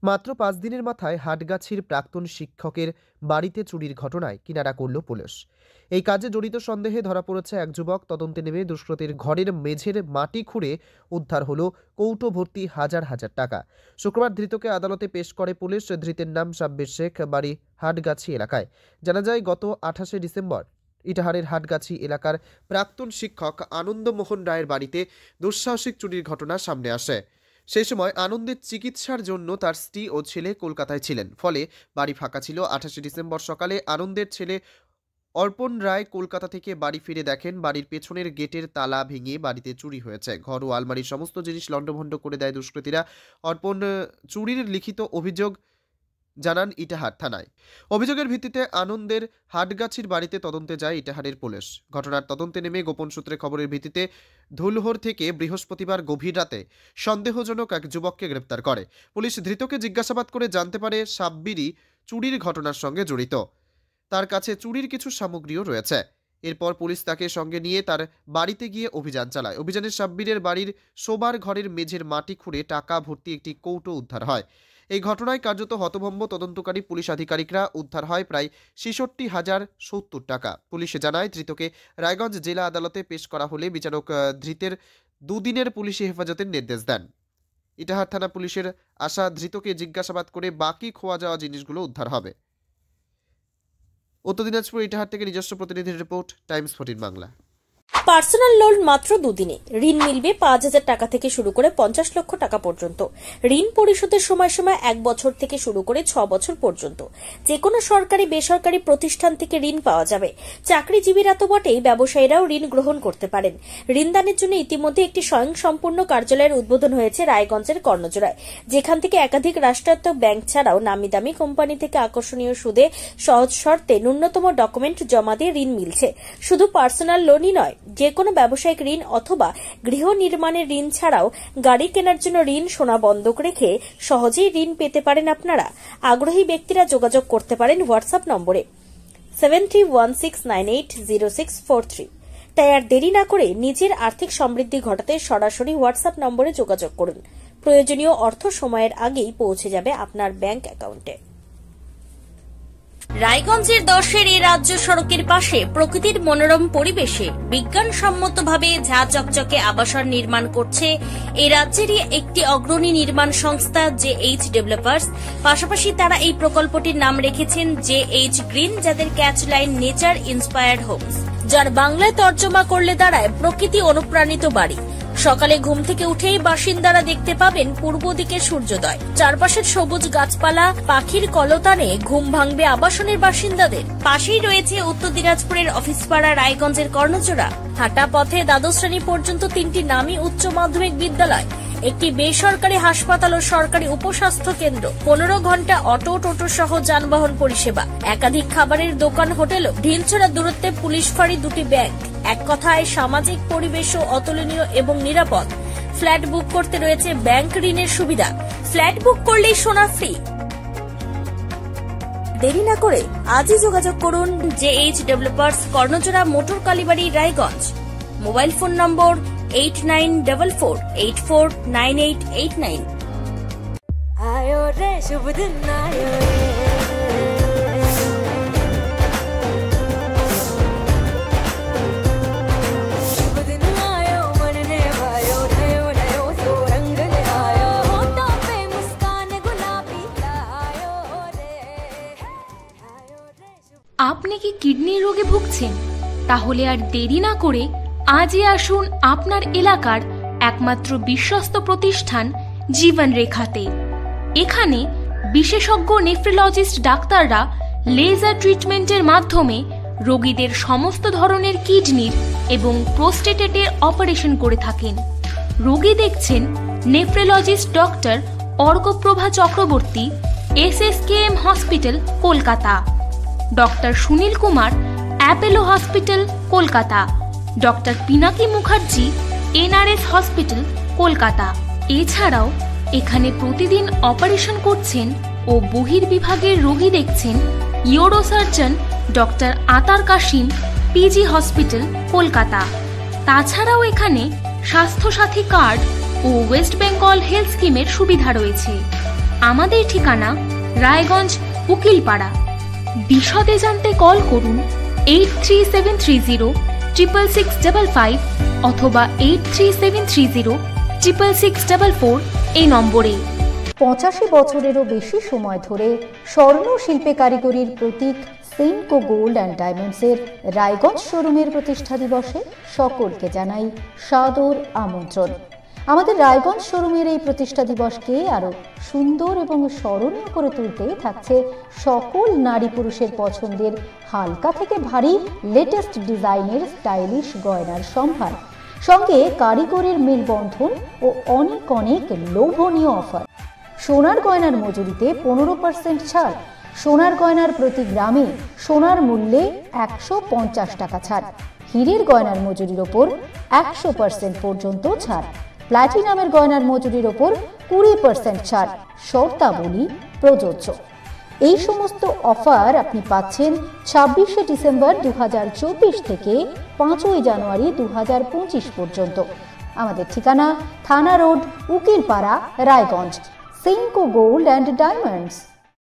মাত্র 5 দিনের মাথায় হাটগাছির প্রাক্তন শিক্ষকের বাড়িতে চুরির ঘটনায় কিনারা করল পুলিশ। এই কাজে জড়িত সন্দেহে ধরা পড়েছে এক যুবক। তদন্তে নেমে দুষ্কৃতীর ঘরের মেঝের মাটি খুঁড়ে উদ্ধার হলো কৌটো ভর্তি হাজার হাজার টাকা। শুক্রবার ধৃতকে আদালতে পেশ করে পুলিশ। ধৃতের নাম সাব্বির শেখ, বাড়ি হাটগাছি এলাকায়। জানা যায়, গত 28শে ডিসেম্বর ইটাহারের হাটগাছি এলাকার প্রাক্তন শিক্ষক আনন্দমোহন রায়ের বাড়িতে দুঃসাহসিক চুরির ঘটনা সামনে আসে। সেই সময় আনন্দের চিকিৎসার জন্য তার স্ত্রী ও ছেলে কলকাতায় ছিলেন, ফলে বাড়ি ফাঁকা ছিল। 28শে ডিসেম্বর সকালে আনন্দের ছেলে অর্পণ রায় কলকাতা থেকে বাড়ি ফিরে দেখেন বাড়ির পেছনের গেটের তালা ভেঙে বাড়িতে চুরি হয়েছে। ঘর ও আলমারির সমস্ত জিনিস লণ্ডভণ্ড করে দেয় দুষ্কৃতীরা। অর্পণ চুরির লিখিত অভিযোগ জানান ইটাহার থানায়। অভিযোগের ভিত্তিতে আনন্দের হাটগাছির বাড়িতে তদন্তে যায় ইটাহারের পুলিশ। ঘটনার তদন্তে নেমে গোপন সূত্রে খবরের ভিত্তিতে ধুলহর থেকে বৃহস্পতিবার গভীর রাতে সন্দেহজনক এক যুবককে গ্রেপ্তার করে পুলিশ। ধৃতকে জিজ্ঞাসাবাদ করে জানতে পারে সাব্বিরই চুরির ঘটনার সঙ্গে জড়িত। তার কাছে চুরির কিছু সামগ্রীও রয়েছে। এরপর পুলিশ তাকে সঙ্গে নিয়ে তার বাড়িতে গিয়ে অভিযান চালায়। অভিযানে সাব্বিরের বাড়ির শোবার ঘরের মেঝের মাটি খুঁড়ে টাকা ভর্তি একটি কৌটো উদ্ধার হয়। এই ঘটনায় কার্যত হতভম্ব তদন্তকারী পুলিশ আধিকারিকরা। উদ্ধার হয় প্রায় ৬৬,০৭০ টাকা। পুলিশে জানায়, ধৃতকে রায়গঞ্জ জেলা আদালতে পেশ করা হলে বিচারক ধৃতের 2 দিনের পুলিশি হেফাজতের নির্দেশ দেন। ইটাহার থানা পুলিশের আশা, ধৃতকে জিজ্ঞাসাবাদ করে বাকি খোয়া যাওয়া জিনিসগুলো উদ্ধার হবে। উত্তর দিনাজপুর ইটাহার থেকে নিজস্ব প্রতিনিধির report, Times 14 Bangla. Personal loan মাত্র 2 দিনে ঋণ মিলবে 5,000 টাকা থেকে শুরু করে 50 লক্ষ টাকা পর্যন্ত। ঋণ পরিশোধের সময়সীমা 1 বছর থেকে শুরু করে 6 বছর পর্যন্ত। যে কোনো সরকারি বেসরকারি প্রতিষ্ঠান থেকে ঋণ পাওয়া যাবে। চাকরিজীবীরা তো বটেই, ব্যবসায়ীরাও ঋণ গ্রহণ করতে পারেন। ঋণদানের জন্য ইতিমধ্যে একটি স্বয়ংসম্পূর্ণ কার্যালয়ের উদ্বোধন হয়েছে রায়গঞ্জের কর্ণজোড়ায়, যেখান থেকে একাধিক রাষ্ট্রায়ত্ত ব্যাংক ছাড়াও নামি দামি কোম্পানি থেকে আকর্ষণীয় সুদে সহজ শর্তে ন্যূনতম ডকুমেন্ট জমা দিয়ে ঋণ মিলছে। শুধু পার্সোনাল লোনই নয়, যে কোনো ব্যবসায়িক ঋণ অথবা গৃহ নির্মাণের ঋণ ছাড়াও গাড়ি কেনার জন্য ঋণ, সোনা বন্ধক রেখে সহজেই ঋণ পেতে পারেন আপনারা। আগ্রহী ব্যক্তিরা যোগাযোগ করতে পারেন হোয়াটসঅ্যাপ নম্বরে 7316980643। তাই আর দেরি না করে নিজের আর্থিক সমৃদ্ধি ঘটাতে সরাসরি হোয়াটসঅ্যাপ নম্বরে যোগাযোগ করুন। প্রয়োজনীয় অর্থ সময়ের আগেই পৌঁছে যাবে আপনার ব্যাংক অ্যাকাউন্টে। রায়গঞ্জের 10-এর এই রাজ্য সড়কের পাশে প্রকৃতির মনোরম পরিবেশে বিজ্ঞানসম্মতভাবে ঝা চকচকে আবাসন নির্মাণ করছে এই রাজ্যেরই একটি অগ্রণী নির্মাণ সংস্থা JH ডেভেলপার্স। পাশাপাশি তারা এই প্রকল্পটির নাম রেখেছেন JH গ্রিন, যাদের catch line nature inspired homes, যার বাংলায় তর্জমা করলে দাঁড়ায় প্রকৃতি অনুপ্রাণিত বাড়ি। সকালে ঘুম থেকে উঠেই বাসিন্দারা দেখতে পাবেন পূর্ব দিকে সূর্যোদয়। চারপাশের সবুজ গাছপালা, পাখির কলতানে ঘুম ভাঙবে আবাসনের বাসিন্দাদের। পাশেই রয়েছে উত্তর দিনাজপুরের অফিসপাড়া রায়গঞ্জের কর্ণজোড়া। হাঁটা পথে দ্বাদশ শ্রেণী পর্যন্ত 3টি নামী উচ্চ মাধ্যমিক বিদ্যালয়, একটি বেসরকারি হাসপাতাল ও সরকারি উপস্বাস্থ্য কেন্দ্র, 15 ঘন্টা অটো, টোটো সহ যানবাহন পরিষেবা, একাধিক খাবারের দোকান, হোটেল, ঢিলছড়া দূরত্বে পুলিশ ফাঁড়ি, 2টি ব্যাংক। এক কথায় সামাজিক পরিবেশও অতুলনীয় এবং নিরাপদ। ফ্ল্যাট বুক করতে রয়েছে ব্যাংক ঋণের সুবিধা। ফ্ল্যাট বুক করলেই সোনা ফ্রি। দেরি না করে আজই যোগাযোগ করুন JH developers, Karnajora, motor Kalibari, Raiganj. Mobile phone number 8944849889। आयो रे शुभ दिन आयो रे, शुभ दिन आयो मन ने भायो, नयो नयो सो रंग ले आयो, होठों पे मुस्कान गुलाबी आयो रे, आयो रे। আপনি কি কিডনি রোগে ভুগছেন? তাহলে আর দেরি না করে আজই আসুন আপনার এলাকার একমাত্র বিশ্বস্ত প্রতিষ্ঠান জীবন রেখাতে। এখানে বিশেষজ্ঞ নেফ্রোলজিস্ট ডাক্তাররা লেজার ট্রিটমেন্টের মাধ্যমে রোগীদের সমস্ত ধরনের কিডনির এবং প্রোস্টেটের অপারেশন করে থাকেন। রোগী দেখছেন nephrologist doctor Arkaprabha Chakraborty, SSKM hospital, Kolkata. Doctor Sunil Kumar, Apollo hospital, Kolkata. Doctor Pinaki Mukherjee, NRS hospital, Kolkata. এছাড়াও এখানে প্রতিদিন অপারেশন করছেন ও বহির্বিভাগের রোগী দেখছেন ইউরোসার্জন ডক্টর আতার কাশিম, PG হসপিটাল, কলকাতা। তাছাড়াও এখানে স্বাস্থ্যসাথী কার্ড ও ওয়েস্ট বেঙ্গল হেলথ স্কিমের সুবিধা রয়েছে। আমাদের ঠিকানা রায়গঞ্জ উকিলপাড়া। বিশদে জানতে কল করুন 8373306655 অথবা 8373066644 এই নম্বরে। 85 বছরেরও বেশি সময় ধরে স্বর্ণ শিল্পে কারিগরির প্রতীক সেনকো গোল্ড অ্যান্ড ডায়মন্ডসের রায়গঞ্জ শোরুমের প্রতিষ্ঠা দিবসে সকলকে জানাই সাদর আমন্ত্রণ। আমাদের রায়গঞ্জ শোরুমের এই প্রতিষ্ঠা দিবসকে আরো সুন্দর এবং স্মরণীয় করে তুলতে থাকছে সকল নারী পুরুষের পছন্দের হালকা থেকে ভারী লেটেস্ট ডিজাইনের স্টাইলিশ গয়নার সম্ভার, সঙ্গে কারিগরের মেলবন্ধন ও অনেক অনেক লোভনীয় অফার। সোনার গয়নার মজুরিতে 15% ছাড়, সোনার গয়নার প্রতি গ্রামে সোনার মূল্যে 150 টাকা ছাড়, হীরের গয়নার মজুরির ওপর 100% পর্যন্ত ছাড়, প্ল্যাটিনামের গয়নার মজুরির ওপর 20% ছাড়, শর্তাবলী প্রযোজ্য। এই সমস্ত অফার আপনি পাচ্ছেন 26শে ডিসেম্বর 2024 থেকে 5ই জানুয়ারি 2025 পর্যন্ত। আমাদের ঠিকানা থানা road, Ukilpara, Raiganj. Senco gold and diamonds.